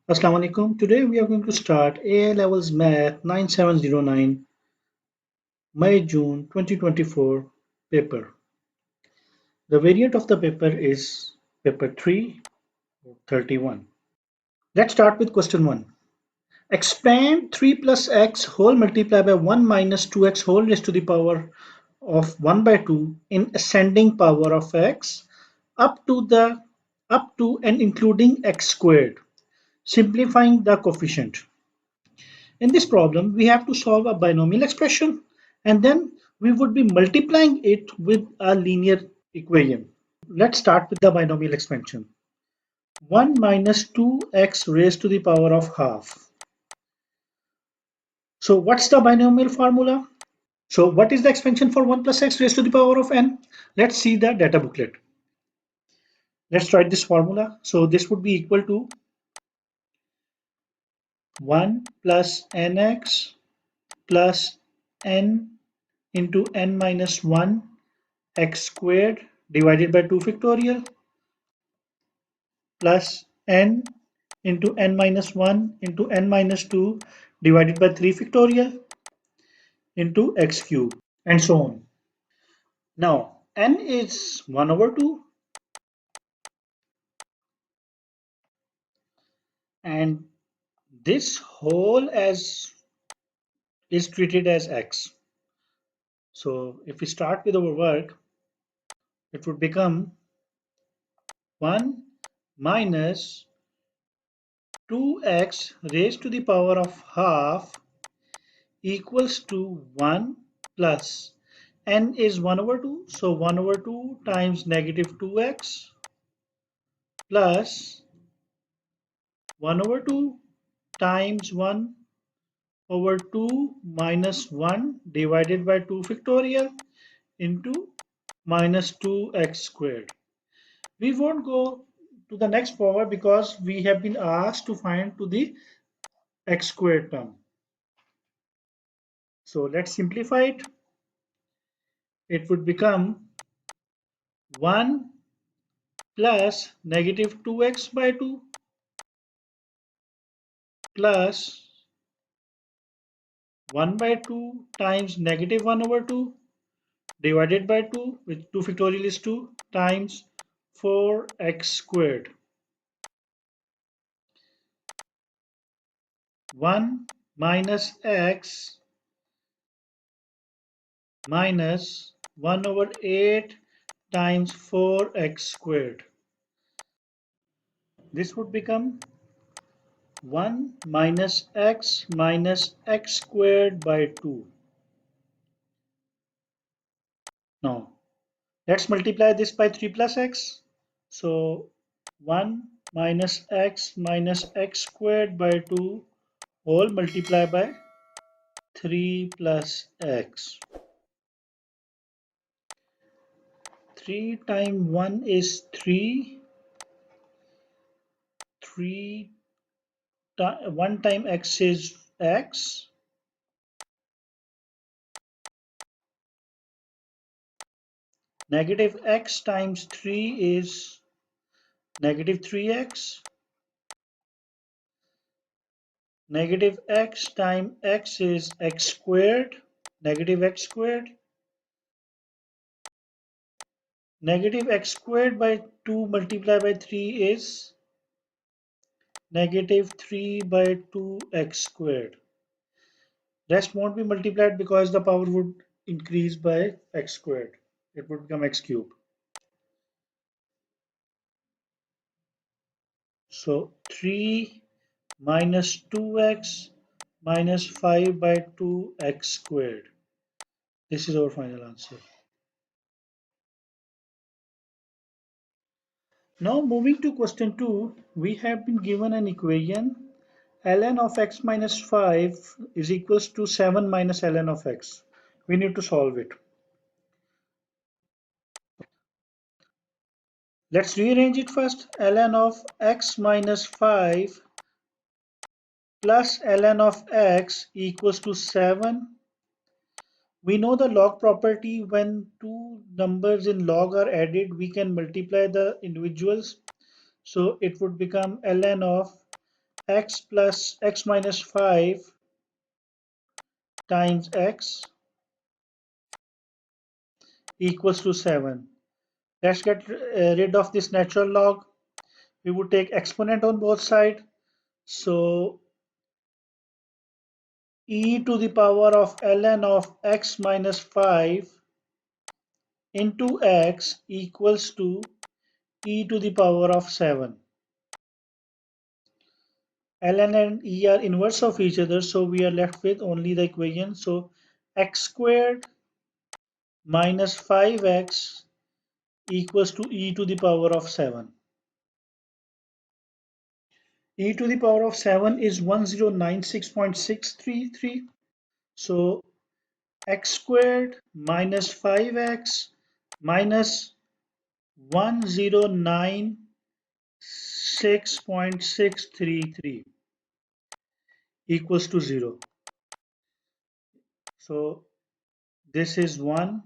Assalamu alaikum. Today we are going to start AI Levels Math 9709 May-June 2024 paper. The variant of the paper is paper 3-31. Let's start with question 1. Expand 3 plus x whole multiplied by 1 minus 2x whole raised to the power of 1 by 2 in ascending power of x up to and including x squared, simplifying the coefficient. In this problem, we have to solve a binomial expression and then we would be multiplying it with a linear equation. Let's start with the binomial expansion. 1 minus 2x raised to the power of half. So what's the binomial formula? So what is the expansion for 1 plus x raised to the power of n? Let's see the data booklet. Let's write this formula. So this would be equal to 1 plus nx plus n into n minus 1 x squared divided by 2 factorial plus n into n minus 1 into n minus 2 divided by 3 factorial into x cube and so on. Now n is 1 over 2 and this whole as is treated as x. So if we start with our work, it would become 1 minus 2x raised to the power of half equals to 1 plus n is 1 over 2. So 1 over 2 times negative 2x plus 1 over 2 times 1 over 2 minus 1 divided by 2 factorial into minus 2x squared. We won't go to the next power because we have been asked to find to the x squared term. So let's simplify it. It would become 1 plus negative 2x by 2 plus 1 by 2 times negative 1 over 2 divided by 2, which 2 factorial is 2, times 4x squared. 1 minus x minus 1 over 8 times 4x squared. This would become 1 minus x squared by 2. Now let's multiply this by 3 plus x. So 1 minus x squared by 2 whole multiply by 3 plus x. 3 times 1 is 3. 1 time x is x. Negative x times 3 is negative 3x. Negative x times x is x squared, negative x squared. Negative x squared by 2 multiplied by 3 is negative 3 by 2x squared. Rest won't be multiplied because the power would increase by x squared. It would become x cube. So 3 minus 2x minus 5 by 2x squared. This is our final answer. Now moving to question 2, we have been given an equation ln of x minus 5 is equals to 7 minus ln of x. We need to solve it. Let's rearrange it first. Ln of x minus 5 plus ln of x equals to 7. We know the log property. When two numbers in log are added, we can multiply the individuals. So it would become ln of x plus x minus 5 times x equals to 7. Let's get rid of this natural log. We would take exponent on both sides. So e to the power of ln of x minus 5 into x equals to e to the power of 7. Ln and e are inverse of each other, so we are left with only the equation. So x squared minus 5x equals to e to the power of 7. E to the power of 7 is 1096.633. So x squared minus 5x minus 1096.633 equals to 0. So this is 1.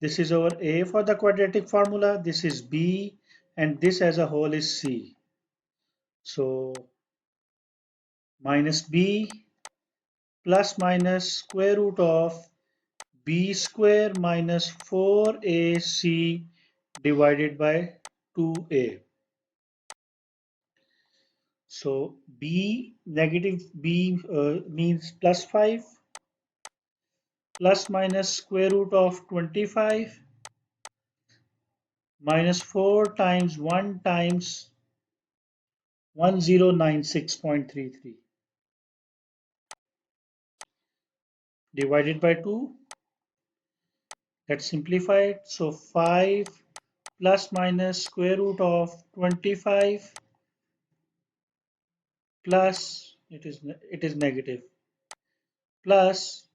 This is our A for the quadratic formula. This is B, and this as a whole is C. So minus B plus minus square root of B square minus 4AC divided by 2A. So B, negative B means plus 5, plus minus square root of 25 minus 4 times 1 times 1096.33 divided by 2. Let's simplify it. So 5 plus minus square root of 25 plus it is negative plus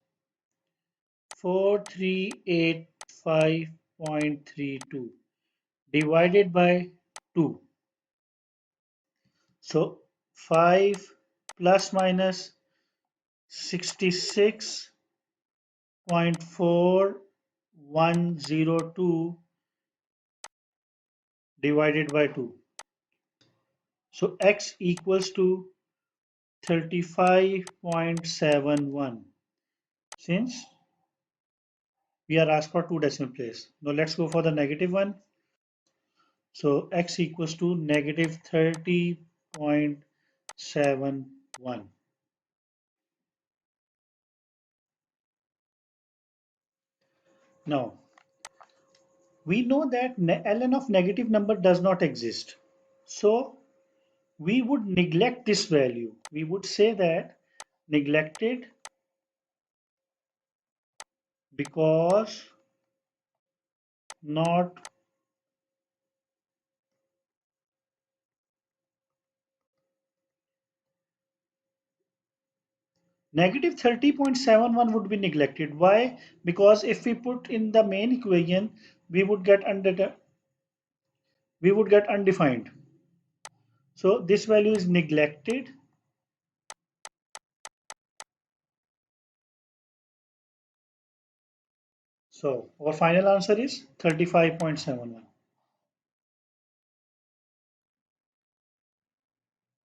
4385.32 divided by 2. So 5 plus minus 66.4102 divided by 2. So x equals to 35.71 since we are asked for 2 decimal place. Now let's go for the negative one. So x equals to negative 30.71. Now we know that ln of negative number does not exist. So we would neglect this value. We would say that neglected because not negative 30.71 would be neglected. Why? Because if we put in the main equation, we would get undefined. So this value is neglected. So our final answer is 35.71.